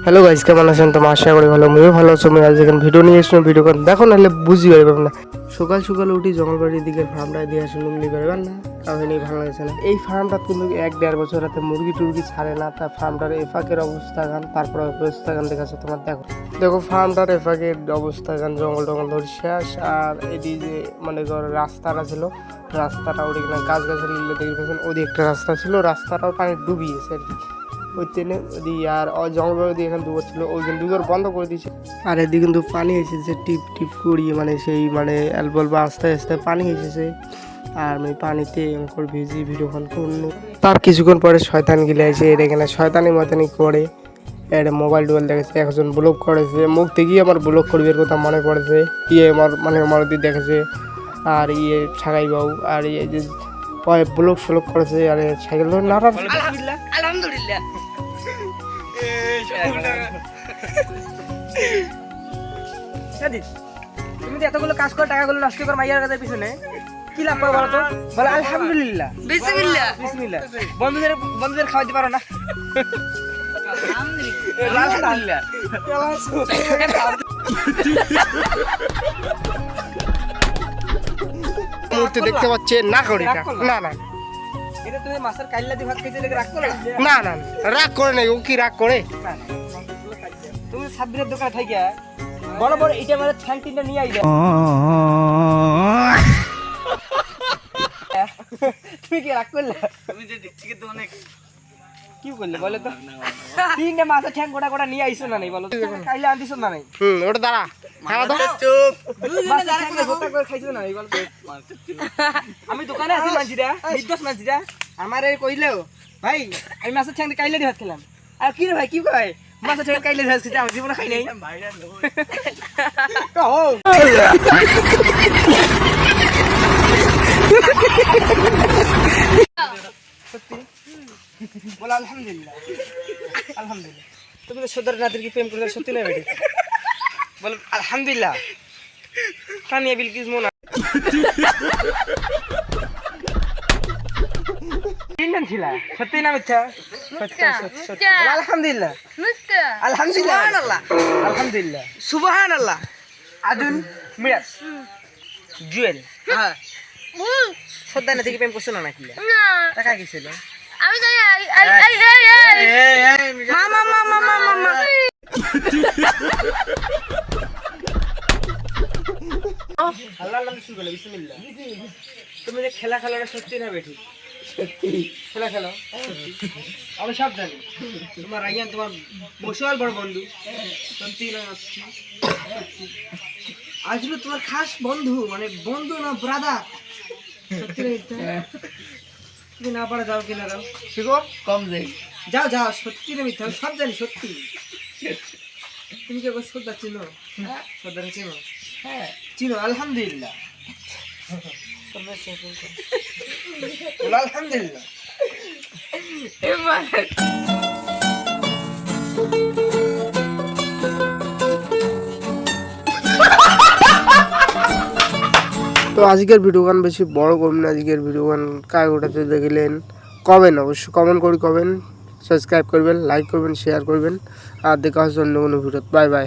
Hello guys, কেমন আছেন? তো আশা করি ভালো, আমিও ভালো আছি। আমি আজ এখানে ভিডিও নিয়ে এসেছিলাম, ভিডিও করে দেখো নাহলে বুঝি পারবেন না। সকাল সকাল উঠি জঙ্গলবাড়ির দিকে ফার্মটা দিয়ে আসলে উমলি পারবেন না, কাহিনী ভালো লাগছে না। এই ফার্মটা কিন্তু 1-1.5 বছর হাতে মুরগি টুরগি ছাড়ে না। তার ফার্মটার এফাকের অবস্থা গান, তারপরে অবস্থা গান দেখাচ্ছে তোমার। দেখো দেখো ফার্মটার এফাকের অবস্থা গান, জঙ্গল টঙ্গল ধরে শেষ। আর এটি যে মানে রাস্তাটা ছিল, রাস্তাটা ওদিকে না গাছ গাছের লিলে দেখে পেয়েছেন, ওদিকে একটা রাস্তা ছিল, রাস্তাটাও পানি ডুবিয়েছে আর কি। ওই ট্রেনে ওদিকে আর জঙ্গল দিয়ে এখানে দুবার ছিল, ওইখানে দুবার বন্ধ করে দিয়েছে। আর এদিকে কিন্তু পানি এসেছে টিপ টিপ করিয়ে, মানে সেই মানে অ্যালবল বা আস্তে আস্তে পানি এসেছে। আর আমি পানিতে করে ভিজি ভিডিও কল করলো। তার কিছুক্ষণ পরে শয়তান গিলে আছে, এটা এখানে শয়তানি মতানি করে এটা মোবাইল টোবাইল দেখেছে, একজন ব্লগ করেছে, মুখ থেকেই আমার ব্লগ করবে এর কথা মনে পড়েছে। আমার মানে আমার দিক দেখেছে। আর ছাগাই বাবু আর যে ব্লগ স্লগ করেছে। আর সাইকেল ধরে না আলহামদুলিল্লাহ। তুমি তো এতগুলো কাজ করে টাকাগুলো নষ্ট করে মাইয়ার কাছে পিছনে কি লাভ করো বলো তো? বলে আলহামদুলিল্লাহ, বিসমিল্লাহ, বিসমিল্লাহ। বন্ধুদের খাওয়াতে পারো না? আলহামদুলিল্লাহ। মুহূর্তে দেখতে পাচ্ছেন না করি না না এটা তুমি মাছের কাইল্লা দিয়ে ভাত খাইতে লেগে রাগ করো না না রাগ করে নাই। ও কি রাগ করে? তুমি সাব্বিরের দোকানে থাকি বড় বড় এটা মানে ঠ্যাং তিনটা নিয়ে আইলে তুমি কি রাগ করলে? তুমি যে দেখছি তো অনেক কি করলে বলে তো? তিনটা মাছের ঠ্যাং গোটা গোটা নিয়ে আইছো না নাই বলো? কাইলে আনতিছো না নাই? ওটা দাঁড়া খাওয়া দাও। চুপ। মাছের ঠ্যাং গোটা করে খাইছো না নাই বলো? আমি দোকানে আছি মানছিরা, নির্দোষ মানছিরা। আমারে কইলেও ভাই আমি মাছের ঠ্যাং কাইলে দিয়ে ভাত খেলাম। আর কি রে ভাই কি কয় মাছের ঠ্যাং কাইলে দিয়ে ভাত খেতে আমার জীবনে খাই নাই। সত্যি বলো আলহামদুলিল্লাহ, আলহামদুলিল্লাহ। তুমি তো সদর নাতির কি প্রেম করলে সত্যি না বেটি? বলো আলহামদুলিল্লাহ। সানিয়া বিলকিস মোনা তিনজন ছিল, সত্যি না মিথ্যা? সত্যি। আলহামদুলিল্লাহ, আলহামদুলিল্লাহ, আলহামদুলিল্লাহ, সুবহানাল্লাহ। আদুন মিরাজ জুয়েল হ্যাঁ সদ্দা না থেকে প্রেম করছো না নাকি? টাকা কি ছিল? আমি জানি মামা মামা মামা মামা আল্লাহর নামে শুরু করলে বিসমিল্লাহ। তুমি যে খেলা খেলাটা সত্যি না বেঠি? সত্যি খেলা খেলো আমি সব জানি। তোমার রাইয়ান তোমার বসেওয়াল বড় বন্ধু সত্যি না? আসলে তোমার খাস বন্ধু, মানে বন্ধু না ব্রাদার। সত্যি না মিথ্যা? তুমি না পারা যাও কিনা যাও শিখো কম যাই যাও যাও। সত্যি না মিথ্যা? আমি সব জানি সত্যি। তুমি কি একবার শ্রদ্ধা চিনো? শ্রদ্ধা চিনো? হ্যাঁ চিনো। আলহামদুলিল্লাহ, আলহামদুলিল্লাহ। তো আজকের ভিডিও গান বেশি বড় করবেন না। আজকের ভিডিও গান কার ওটাতে দেখলেন কমেন্ট, অবশ্যই কমেন্ট করে কমেন্ট, সাবস্ক্রাইব করবেন, লাইক করবেন, শেয়ার করবেন। আর দেখা হচ্ছে অন্য কোনো ভিডিও। Bye bye.